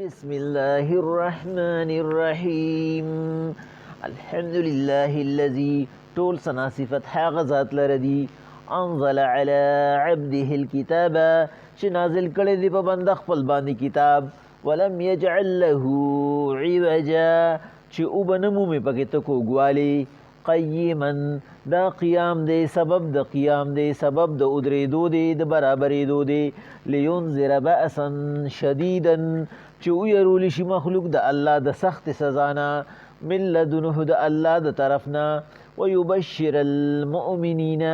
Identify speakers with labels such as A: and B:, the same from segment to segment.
A: بسم الله الرحمن الرحيم الحمد لله الذي طول سنا صفت حاغ ذات لردي انزل على عبده الكتاب چې نازل کړی دی په بنده خپل باندې کتاب ولم يجعل له عوجا چې وبنمو مې پکې ته کوږوالی قیما دا قیام دی سبب د قیام دی سبب د ادریدو دی د برابرېدو دی لینذر بأسا شدیدا چې ویرولی شي مخلوق د الله د سخت سزا نه من لدنه د الله د طرفنا ويبشر المؤمنین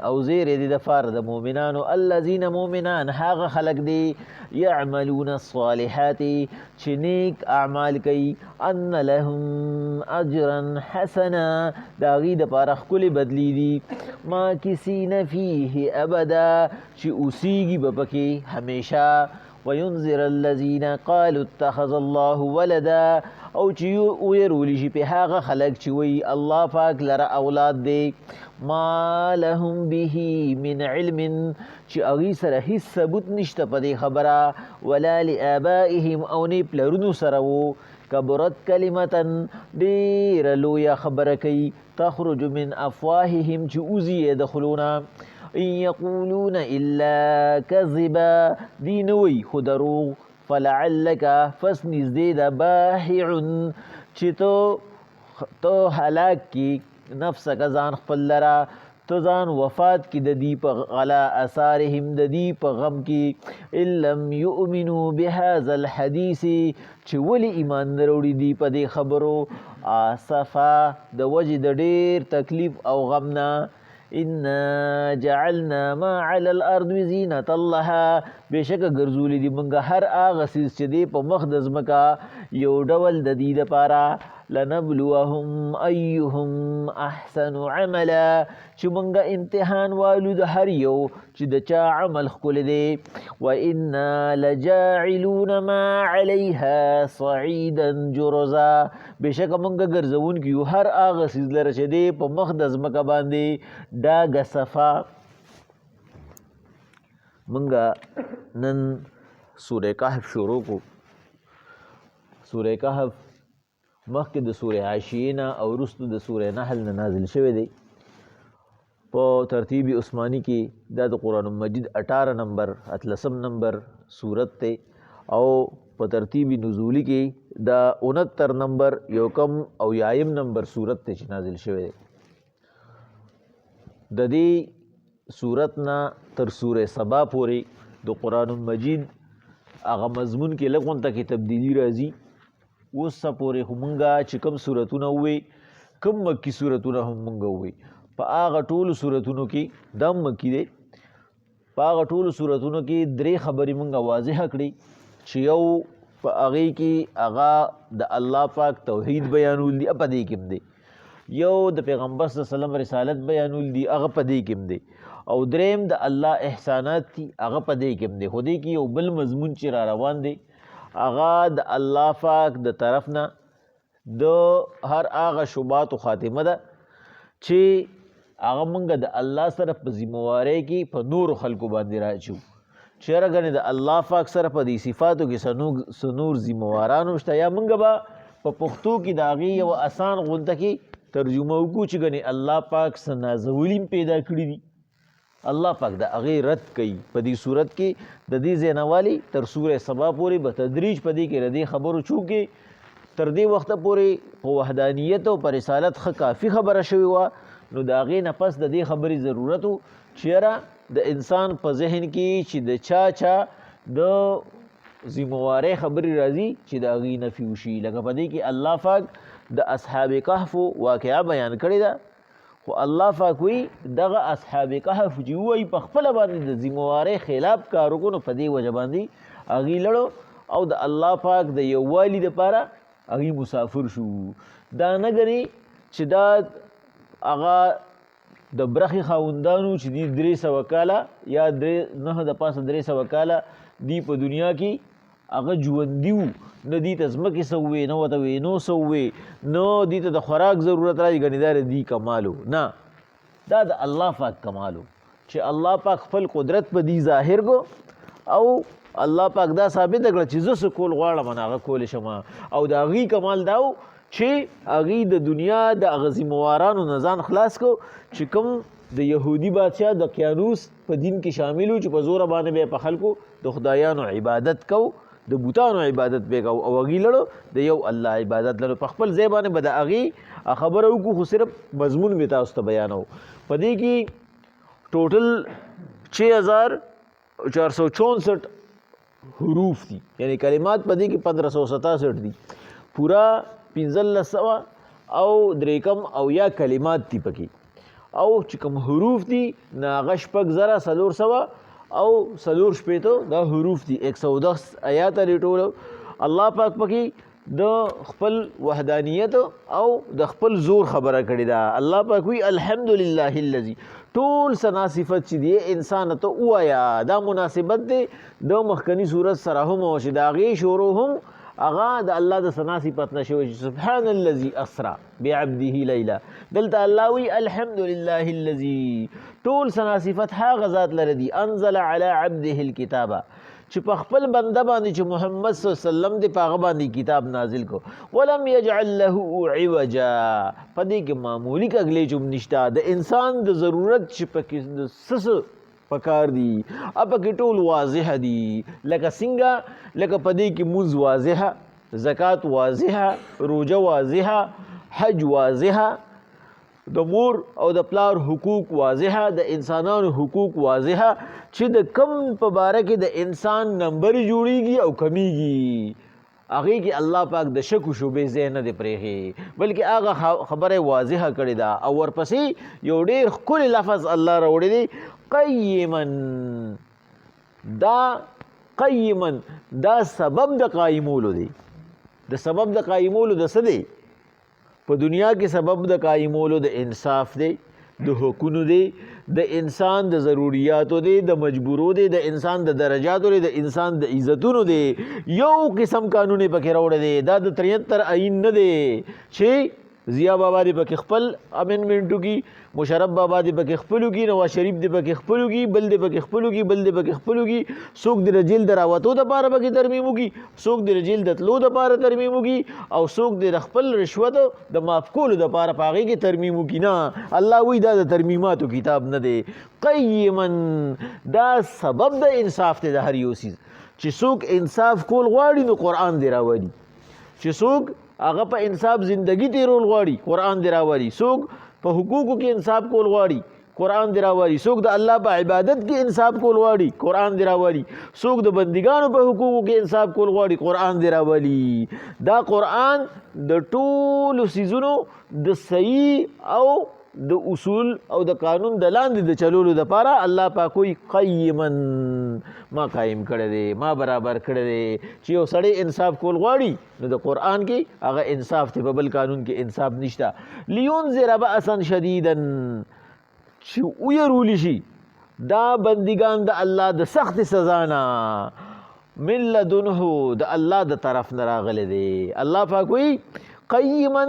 A: او زیر دی د فار د مؤمنانو الذين مؤمنان هاغه خلق دی يعملون الصالحات چې نیک اعمال کوي ان لهم اجرا حسنا دا غي د پاره ښکلې بدلی دي ما کسین فيه ابدا چې اوسیږي به پکې همیشه وينذر الذين قالوا اتخذ الله ولدا او چې ويرولی شي په هغه خلق چې وي الله پاک لره اولاد دی ما لهم به من علم چې اغي سره هیڅ ثبوت نشته په دې خبره ولا لآبائهم او نه پلرونو سره وو کبرت کلمتا ډیر لویا خبره کوي تخرج من افواههم چې اوزي يدخلون ان يقولون الا كذبا دینوي خدروغ فلعلك فسنزدید باحع چې تو هلاک کی نفس کا ځان خپل لرا تو ځان وفات کی د دی په غلا اثارهم د دی په غم کی ان لم يؤمنوا بهذا الحديث چې ولی ایمان نروړي دی په دې خبرو اسفا د وجه د ډیر تکلیف او غمنا انا جعلنا ما على الارض زینت الله بشک ګرځولې دی منګه هر اغه سیس چې دی په مخ د ځمکا یو ډول د دې لپاره لنبلوهم ايهم احسن عملا چې منګه امتحان والو د هر یو چې د چا عمل خپل دی وانا لجاعلون ما عليها صعيدا جرزا بشک منګه ګرځون کیو هر اغه سیس لره چې دی په مخ د ځمکا باندې دا صفا منګه نن سوره کهف شروع کو سوره کهف مخکې د سوره عاشینا او وروسته د سوره نحل نه نازل شوی دی په ترتیب عثماني کې دا د قرآن مجید 18 نمبر 13 نمبر سورت ته او په ترتیب نزولی کې دا 69 نمبر یو کم او یایم نمبر سورت ته چې نازل شوی دی د دې سورت نه تر سوره سبا پورې د قرآن مجید هغه مضمون کې لږ ته کې تبدیلی راځي اوس پورې همونګه چې کوم سورتونه وي کوم مکی سورتونه همونګه وي په هغه ټولو سورتونو کې دا مکی دی په هغه ټولو سورتونو کې درې خبرې مونږه واضح کړي چې یو په هغې کې هغه د الله پاک توحید بیانول دي په دې کې دی یو د پیغمبر صلی الله علیه وسلم رسالت بیانول دي هغه په دې کې دی او دریم د الله احسانات دي هغه په دې کې دی خو دې کې یو بل مضمون چې را روان دی هغه د الله پاک د طرف نه د هر هغه شوبات او خاتمه ده چې هغه مونږ د الله سره په ذمہواری کې په نور خلکو باندې راچو چې راغنه د الله پاک سره په دې صفاتو کې سنور ذمہوارانو شته یا مونږ به په پښتو کې داغي یو آسان غونډه کې ترجمه وکړو چې غني الله پاک سنازولیم پیدا کړی دي الله پاک د هغې رد کوي په دې صورت کې د دې ځینوالی تر سوره سبا پورې به تدریج په دې کې ردې خبرو چونکې تر دې وخته پورې په وحدانیت او په رسالت ښه کافي خبره شوې وه نو د هغې نه پس د دې خبرې ضرورت و چېرې د انسان په ذهن کې چې د چا د ذمہوارۍ خبرې راځي چې د هغې نفي وشي لکه په دې کې الله پاک د اصحاب کهف واقعه بیان کړې ده خو الله پاک وی دغه اصحاب کهف چې وای په خپل باندې د ذمہواری خلاف کار وکړو په دې وجه باندې اغي لړو او د الله پاک د یووالي لپاره اغي مسافر شو دا نه غني چې دا هغه د برخي خاوندانو چې دی 300 کاله یا نه د پاسه 300 کاله دی په دنیا کې هغه ژوندیو نه دي ته ځمکې سووي نه ورته وینو سووي نو دي ته د خوراک ضرورت راځي ګنې دا دی کمالو نه دا د الله پاک کمالو چې الله پاک خپل قدرت په دې ظاهر کو او الله پاک دا ثابت کړه چې زه څه کول غواړم هغه کولی شم. او د هغې کمال دا و چې هغې د دنیا د هغه ذموارانو نه ځان خلاص کو چې کوم د یهودي بادشاه د قیانوس په دین کې شامل و چې په زوره باندې به په خلکو د خدایانو عبادت کو، د بوتانو عبادت به کو، او هغې لړو د یو الله عبادت لړو. په خپل ځای باندې به د هغې خبره وکړو، خو صرف مضمون مې تاسو ته بیانو. په دې کې ټوټل 6464 حروف دي، یعنی کلمات په دې کې 1567 دي. پورا 1500 او درېکم او یا کلمات دي پکې، او چې کوم حروف دي نه هغه 6400 او 450 دا حروف دي. 110 آیات لري ټول. الله پاک پکې د خپل وحدانیت او د خپل زور خبره کړې ده. الله پاک وی الحمدلله الذي، ټول ثنا صفت چې دی انسان ته ووایا، دا مناسبت دی د مخکنی صورت سره هم او چې د هغې شروع هم هغه د الله د ثنا صفت نه شوی. سبحان الذي اسرا بعبده لیلا، دلته الله وی الحمدلله الذي، ټول ثنا صفت هغه ذات لره دی انزل علی عبده الكتاب، چې په خپل بنده باندې چې محمد صلی الله علیه وسلم دی په هغه باندې کتاب نازل کو. ولم یجعل له عوجا، په دې کې معمولی کګلې چوم نشته. د انسان د ضرورت چې پکې سس پکار دي پکې ټول واضح دي، لکه څنګه لکه په دې کې مونځ واضحه، زکات واضحه، روژه واضحه، حج واضحه، د مور او د پلار حقوق واضحه، د انسانانو حقوق واضحه، چې د کم په باره کې د انسان نمبر جوړیږي او کمیږي، هغې کې الله پاک د شک و شبې ځای نه دی پرېښی، بلکې هغه خبره واضحه کړې ده. او ورپسې یو ډېر ښکلی لفظ الله راوړی دی قیما. دا قیما دا سبب د قایمولو دی. د سبب د قایمولو د څه دی؟ په دنیا کې سبب د قایمولو د انصاف دی، د حقونو دی، د انسان د ضروریاتو دی، د مجبورو دی، د انسان د درجاتو دی، د انسان د عزتونو دی. یو قسم قانون پکې راوړی دی، دا د 73 آئین نه دی چې ضیا بابا دی پکې خپل امینمنټو کی، مشرف بابا دی پکې خپلو کی، نواز شریف دی پکې خپلو کی، بل دی پکې خپلو کی، بل دی پکې خپلو کی. څوک د جیل د راوتو دپاره پکې ترمیم وکړي، څوک د جیل د تلو دپاره ترمیم وکړي، او څوک د خپل رشوت د معاف کولو دپاره په هغې کې ترمیم وکړي. نه، الله وایي دا د ترمیماتو کتاب نه دی. قیما دا سبب د انصاف دی د هر یو څیز. چې څوک انصاف کول غواړي نو قرآن دی راولي، چې څوک هغه په انصاف زندگی تیرول غواړي قرآن دی راولي، څوک په حقوقو کې انصاف کول غواړي قرآن دی راولي، څوک د الله په عبادت کې انصاف کول غواړي قرآن دی راولي، څوک د بندګانو په حقوقو کې انصاف کول غواړي قرآن دی راولي. دا قرآن د ټولو څیزونو د صحیح او د اصول او د قانون د لاندې د چلولو دپاره الله پاک وایي قیما، ما قایم کړی دی، ما برابر کړی دی. چې یو سړی انصاف کول غواړي نو د قرآن کې هغه انصاف دی، په بل قانون کې انصاف نشته. لینذر بأسا شدیدا، چې ویرولی شي دا بندگان د الله د سخت سزا نه، من لدنه د الله د طرف نه راغلی دی. الله پاک وایي قیما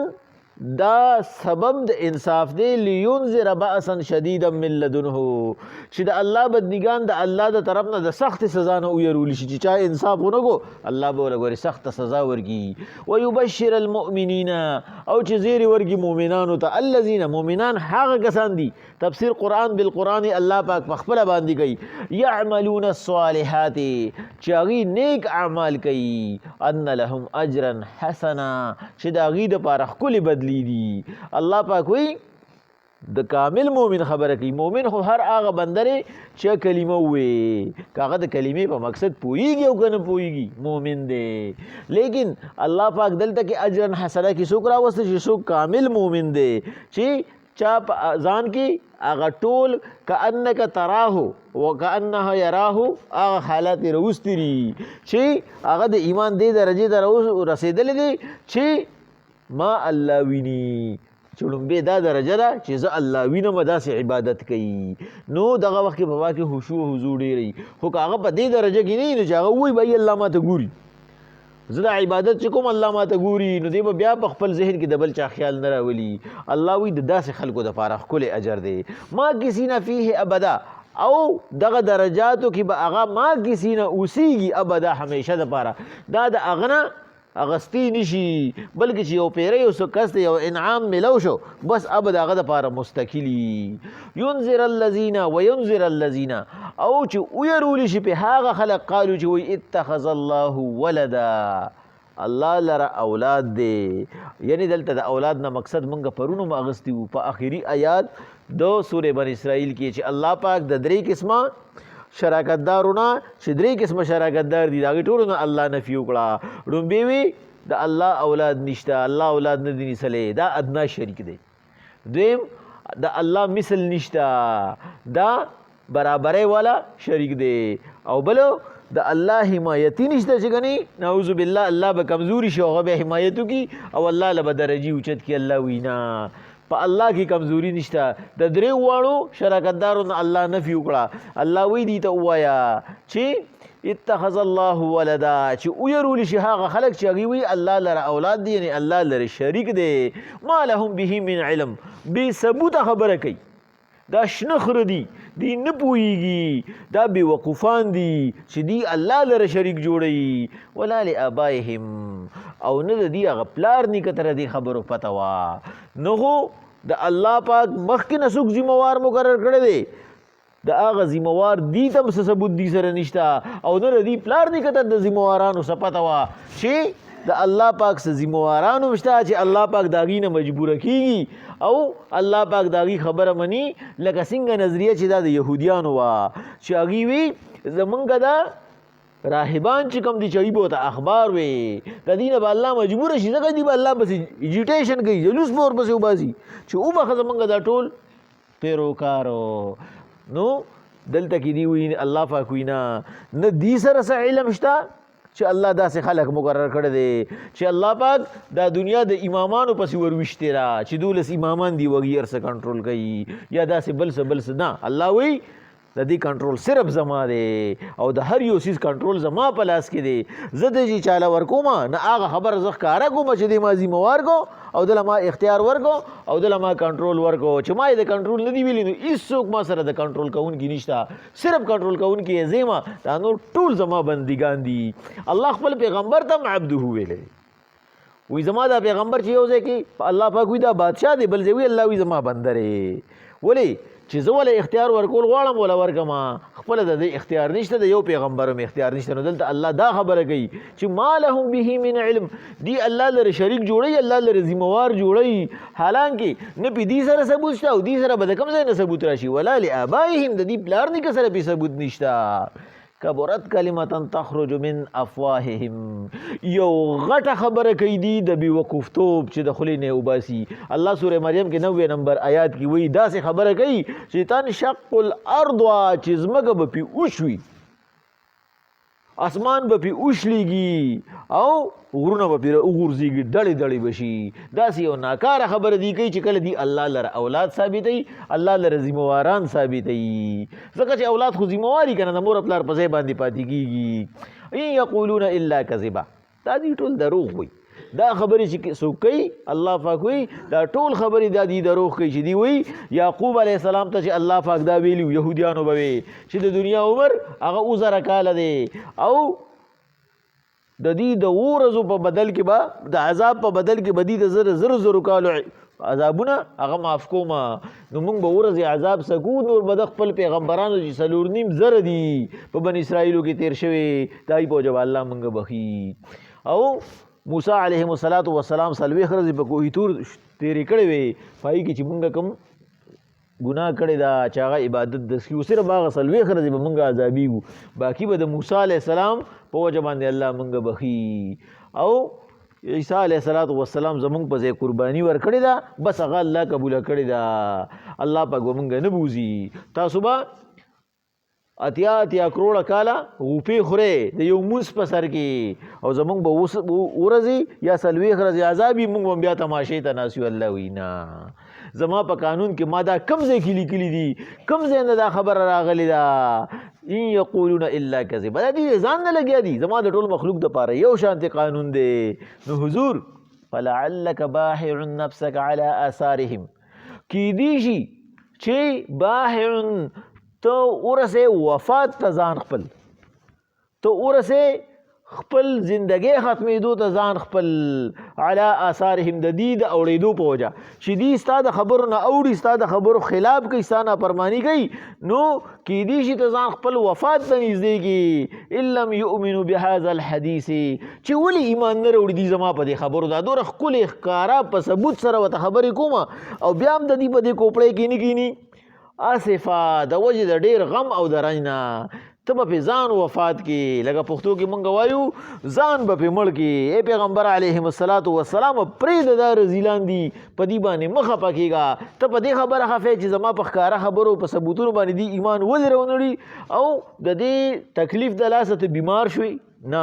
A: دا سبب د انصاف دی. لینذر بأسا شدیدا من لدنه، چې د الله بندگان د الله د طرف نه د سخت سزا نه ویرولی شي، چې چا انصاف ونه کو الله به ورته سخت سزا ورکړي. ویبشر المؤمنین، او چې زیری ورکړي مؤمنانو ته، الذین مؤمنان هغه کسان دي، تفسیر قرآن بالقرآن الله پاک په خپله باندې کوي، یعملون الصالحات، چې هغوی نیک اعمال کوي، ان لهم اجرا حسنا، چې د هغوی دپاره ښکلې بدلې دي. الله پاک وایي د کامل مومن خبره کوي. مومن خو هر هغه بنده دی چې کلمه ووایي، که هغه د کلمې په مقصد پوهیږي او که نه پوهیږي مومن دی. لیکن الله پاک دلته کې اجرا حسنه کې څوک راوسته چې څوک کامل مومن دی، چې چا په ځان کې هغه ټول کأنک تراه وکأنه یراه هغه حالات راوستي دي، چې هغه د ایمان دې درجې ته رسېدلی دی چې ما الله ویني، چې لومبې دا درجه ده چې زه الله وینم داسې عبادت کوي. نو دغه وخت کې په واقع خشوع او حضور ډېر وي. خو که هغه په دې درجه کې نه وي نو چې هغه ووایي بھائی الله ماته ګوري، زه د عبادت چې کوم الله ماته ګوري، نو دی به بیا په خپل ذهن کې د بل چا خیال نه راولي. الله وایي د داسې خلکو دپاره ښکلی اجر دی. ما کسی نه فیه ابدا، او دغه درجاتو کې به هغه ما کسی نه اوسیږي ابدا همیشه دپاره دا د هغه نه اغستی نشي بلکې چې یو پیری یو څه کس یو انعام ملو شو بس ابد هغه دپاره مستقلي ينذر الذین وینذر الذین او چې ویرولی شي په هغه خلق قالو چې وی اتخذ الله ولدا الله لره اولاد دی یعنی دلته د اولاد نه مقصد مونږ پرونو اغستی وو په آخري آیات دو سورې بنی اسرائیل کې چې الله پاک د درې قسمه شراکت دارونه چې درې قسمه شراکت دار دي د هغې ټولو نه الله نفي وکړه ړومبې وي د الله اولاد نشته الله اولاد نه دي نیسلی دا ادنا شریک دی دویم د الله مثل نشته دا برابرۍ والا شریک دی او بلو د الله حمایتي نشته چې کني نعوذ بالله الله به کمزوري شي هغه به حمایت وکړي او الله له به درجې اوچت کړي الله وینا په الله کې کمزوري نشته د درې واړو شراکتدارو نه الله نفي وکړه الله وی دي ته ووایه چې اتخذ الله ولدا چې ویرولی شي هغه خلک چې هغوی وي الله لره اولاد دی یعنی الله لره شریک دی ما لهم به من علم بې ثبوته خبره کوي دا شنه خره دي دی نه پوهیږي دا بې وقوفان دي چې دی الله لره شریک جوړوي ولا لآبائهم او نه د دې هغه پلار نیکه ته د دې خبرو پته وه نو خو د الله پاک مخکې نه څوک ذمهوار مقرر کړی دی د هغه ذمهوار دي ته هم څه ثبوت دي سره نشته او نه د دې پلار نیکه ته د ذمهوارانو څه پته وه چې د الله پاک څه ذمهوارانو شته چې الله پاک د هغې نه مجبوره کېږي او الله پاک د هغې خبره مني لکه څنګه نظریه چې دا د یهودیانو وه چې هغې وي زمونږ دا راهبان چې کوم دي چې هغوی به ورته اخبار وي د دې نه به الله مجبوره شي ځکه دي به الله پسې اجیټیشن کوي جلوس به ورپسې وباسي چې وبخه زمونږ دا ټول پیروکارو نو دلته کې دی وي الله پاک وي نه دې سره څه علم شته چې الله داسې خلق مقرر کړی دی چې الله پاک دا دنیا د امامانو پسې ورویشتې را چې 12 امامان دي وږي هر څه کنټرول کوي یا داسې بل څه نه الله وایي د دې کنټرول صرف زما دی او د هر یو څیز کنټرول زما په لاس کې دی زه د چې چاله ورکوم نه هغه خبره زه ښکاره کوم چې دی ما ذمهوار کو او دله ما اختیار ورکو او دله ما کنټرول ورکو چې ما یې د کنټرول نه دی ویلي نو هېڅوک ما سره د کنټرول کوونکي نشته صرف کنټرول کوونکي یې زه ما دا نور ټول زما بندګان دي الله خپل پیغمبر ته هم عبده ویلی وی زما دا پیغمبر چې یو ځای کې الله پاک وي دا بادشاه دی بل ځای وي الله وي زما بنده دی ولې چې زه وله اختیار ورکول غواړم وله ورکما خپله د دې اختیار نشته د یو پیغمبر هم اختیار نشته نو دلته الله دا خبره کوي چې ما لهم به من علم دی الله لره شریک جوړوي الله لره ذمهوار جوړوي حالانکې نه پې دې سره ثبوت شته او دې سره به د کوم ځای نه ثبوت راشي ولا لآبائهم د دې پلار نیکه سره پې ثبوت نشته کبرت کلمة تخرج من افواههم یو غټه خبره کوي دی د بې وقوفتوب چې د خولې نه وباسي الله سوره مریم کې 90 نمبر آیات کې وایي داسې خبره کوي چې تنشق الارض چې ځمکه به پې وشوي اسمان به پې وشلیږي او غرونه به پې وغورځېږي ډړې ډړې به شي داسې یو ناکاره خبره دی کوي چې کله دی الله لره اولاد ثابتوي الله لره ذمهواران ثابتوي ځکه چې اولاد خو ذمهواري که نه د مور پلار په ځای باندې پاتې کېږي ان یقولون الا کذبا دا دوی ټول دروغ وایي دا خبرې چې څوک کوي الله پاک وایي دا ټول خبرې دا دی دروغ کوي چې دی وایي یعقوب علیه السلام ته چې الله پاک دا ویلي یهودیانو به وي چې د دنیا عمر هغه 2000 کاله دی او د دې د 2 ورځو په بدل کې به د عذاب په بدل کې به دې د زرو کالو عذابونه هغه معاف کومه نو موږ به ورځې عذاب سکو نور به د خپل پیغمبرانو چې 4.5 زره دي په بني اسرائیلو کې تیر شوي دا یې په وجه به الله موږ بخي او موسی علیه السلام 40 ورځې په کوه طور تیرې کړې وې پای کې چې موږ کوم ګناه کړې ده چې هغه عبادت د سکي صرف هغه 40 ورځې به موږ عذابېږو باقي به د موسی علیه السلام په وجه باندې الله موږ بخي او عیسی علیه السلام زمونږ په ځای قرباني ورکړې ده بس هغه الله قبوله کړې ده الله پاک به موږ نه بوځي تاسو به اتیا کروڑه کاله غوپې خورې د یو مونځ په سر کې او زمونږ به ورځې یا 40 ورځې عذاب وي موږ به بیا تماشې ته ناست یو الله وایي نه زما په قانون کې ما دا کوم ځای کې لیکلي دي کوم ځای نه دا خبره راغلې ده ان یقولون الا کذبا دا دې ځان نه لګیا دي زما د ټول مخلوق دپاره یو شانتې قانون دی نو حضور فلعلک باهع نفسک علی آثارهم کیدی شي چې باهع ته ورسې وفات ته ځان خپل، ته ورسې خپل زندګۍ ختمېدو ته ځان خپل علی آثارهم د دې د اوړېدو په وجه چې دوی ستا د خبرو نه اوړي، ستا د خبرو خلاف کوي، ستا نافرماني کوي، نو کیدای شي ته ځان خپل وفات ته نږدې کړي. ان لم یؤمنوا بهذا الحدیث چې ولې ایمان نه راوړي دي زما په دې خبرو، دا دومره ښکلې ښکاره په ثبوت سره ورته خبرې کومه او بیا هم د دې په دې کوپړۍ کې نه کیني. آصفه د وجې د ډېر غم او د رنج نه ته به پې ځان وفات کې، لکه پښتو کې مونږ وایو ځان به پې مړ کې. ای پیغمبر علیهم الصلاة والسلام پرېږده دا رزیلان دي، په دې باندې مه خفه کېږه. ته په دې خبره خفه چې زما په ښکاره خبرو په ثبوتونو باندې دې ایمان ولې راونړي او د دې تکلیف د لاسه ته بیمار شوي، نه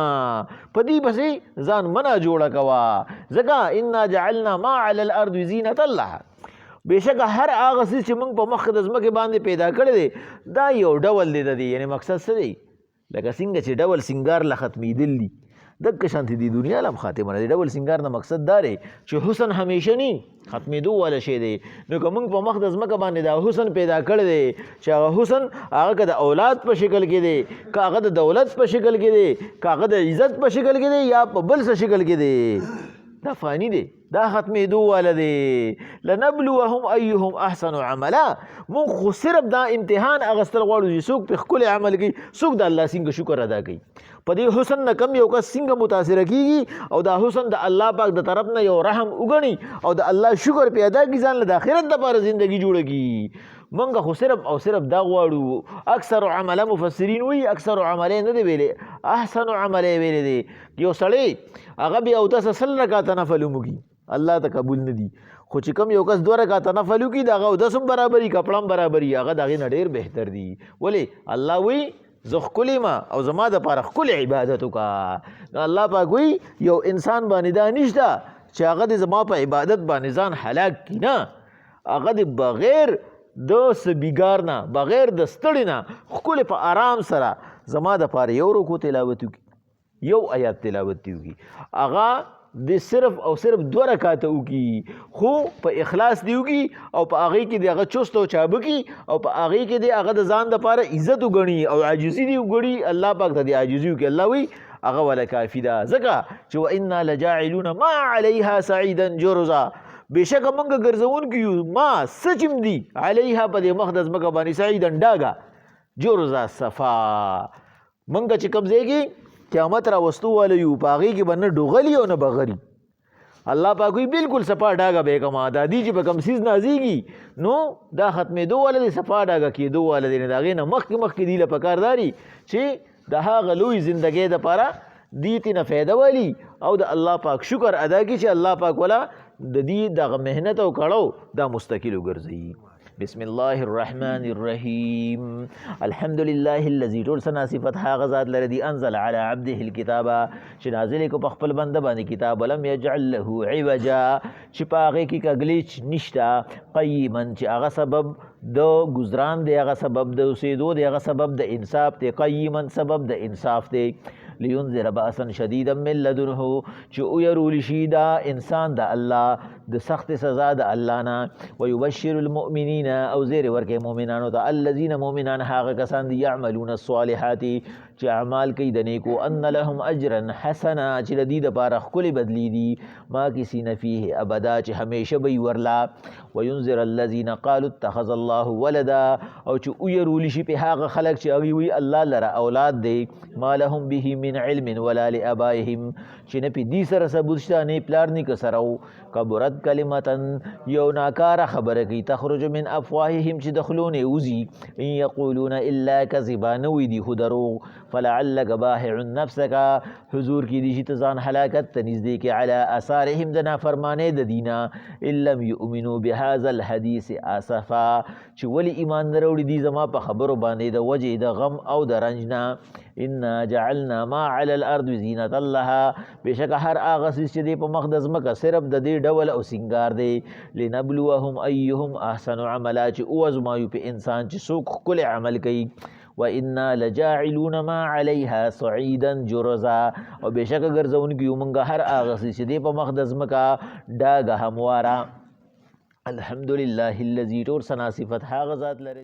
A: په دې پسې ځان منع جوړه کوه. ځکه انا جعلنا ما علی الارض زینة لها، بېشکه هر هغه څیز چې موږ په مخ د ځمکې باندې پیدا کړی دی دا یو ډول دی د دې، یعنې مقصد څه دی؟ لکه څنګه چې ډول سینګار له ختمېدل دي دقه شانتې دې دنیا له هم خاتمه نه دی. ډول سینګار نه مقصد دا دی چې حسن همیشه نی ختمېدو والا شی دی. نو که موږ په مخ د ځمکه باندې دا حسن پیدا کړی دی چې هغه حسن هغه که د اولاد په شکل کې دی، که هغه د دولت په شکل کې دی، که هغه د عزت په شکل کې دی یا په بل څه شکل کې دی، دا فانی دی، دا ختمېدو والا دی. لنبلوهم ایهم احسن عملا، مونږ خو صرف دا امتحان اخیستل غواړو چې څوک پې ښکلی عمل کوي، څوک د الله څنګه شکر ادا کوي. په دې حسن نه کم یو کس څنګه متاثره کېږي او دا حسن د الله پاک د طرف نه یو رحم وګڼي او د الله شکر پې ادا کړي، ځان له د آخرت دپاره زندګي جوړه کړي. منګه خو صرف او صرف دا غواړو. اکثر عمله مفسرین وایي اکثر عمله نه دی ویلې، احسن عمله ویلې دی. یو سړی هغه بیا اودس 100 رکعاته نفل وکړي، الله ته قبول نه دي، خو چې کم یو کس 2 رکعاته نفل وکړي د هغه اودس هم برابري، کپړه هم برابري، هغه د هغې نه ډېر بهتر دي. ولې؟ الله وایي زه ښکلی ما او زما دپاره ښکلی عبادت وکړه. نو الله پاک وایي یو انسان باندې دا نشته چې هغه د زما په عبادت باندې ځان هلاک کړي، نه، هغه د بغیر د سبیګار نه، بغیر د ستړي نه ښکلې په آرام سره زما دپاره یو رکو تلاوت وکړي، یو آیات تلاوت وکړي، هغه د صرف او صرف 2 رکعاته وکړي، خو په اخلاص دی وکړي او په هغې کې د هغه چست او چابه کړي او په هغې کې د هغه د ځان دپاره عزت وګڼي او عاجزي دی وګڼي، الله پاک ته د عاجزي وکړي. الله وایي هغه وله کافي ده. ځکه چې وانا لجاعلون ما علیها سعیدا جرزا، بېشکه موږ ګرځونکي یو ما څه چې م دي علیها په دې مخ د ځمکه باندې سعیدا ډاګه، جرزا صفا، موږ چې کوم ځای کې قیامت راوستو والا یو په هغې کې به نه ډوغلي او نه بغري. الله پاک وایي بالکل صفا ډاګه به یې کړمه. دا دي چې به کوم څیز نازېږي نو دا ختمېدو والا دی، صفا ډاګه کېدو والا دی. نه د هغې نه مخکې دي له پکار دا دي چې د هغه لوی زندګۍ دپاره دې تېنه فایده والي او د الله پاک شکر ادا کړي چې الله پاک والا د دې دغه محنت او کړو دا مستقل وګرځوي. بسم الله الرحمن الرحیم. الحمد لله الذي ټول ثنا صفت هغه ذات لره دی انزل على عبده الكتاب چې نازل کو په خپل بنده باندې کتاب، ولم يجعل له عوجا چې په هغې کې کګلیچ نشته، قیما چې هغه سبب د گزران دی، هغه سبب د اوسېدو دی، هغه سبب د انصاف دی، قیما سبب د انصاف دی. لینذر بأسا شدیدا من لدنه چې ویرولی شي دا انسان د الله د سخت سزا د الله نه. ویبشر المؤمنین او زیر ورکې مؤمنانو ته، الذین مؤمنان هغه کسان دي یعملون الصالحات چې اعمال کوي د نیکو، ان لهم اجرا حسنا چې د دې دپاره ښکلې بدلی دي، ماکثین فیه ابدا چې همیشه به یې ورلا. وینذر الذین قالوا اتخذ الله ولدا او چې ویرولی شي په هغه خلک چې هغوی وایي الله لره اولاد دی، ما لهم به من علم ولا لآبائهم چې نه پې دې سره ثبوت شته نه پلار نیکه سره و. کبرت کلمتن یو ناکاره خبره کوي، تخرج من افواههم چې د خولو نه وځي، ان یقولون الا کذبا نه وایي دي خو دروغ. فلعلک باهع نفسک حضور کې دي چې ته ځان هلاکت ته نږدې کې، علی اثارهم د نافرمانۍ د دینا، ان لم یؤمنوا بهذا الحدیث اسفا چې ولې ایمان نه راوړي دي زما په خبرو باندې د وجې د غم او د رنج نه. انا جعلنا ما علی الارض زینة لها، بېشکه هر هغه څیز چې دی په مخ د ځمکه صرف د دې ډول او سینګار دی. لنبلوهم ایهم احسن عملا چې وازمایو په انسان چې څوک ښکلی عمل کوي. وإنا لجاعلون ما عليها صعيدا جرزا او بېشکه ګرځونکي یو موږ هر هغه څیز چې دی په مخ د ځمکه ډاګه همواره. الحمدلله الذي ټول ثنا صفت هغه ذات لري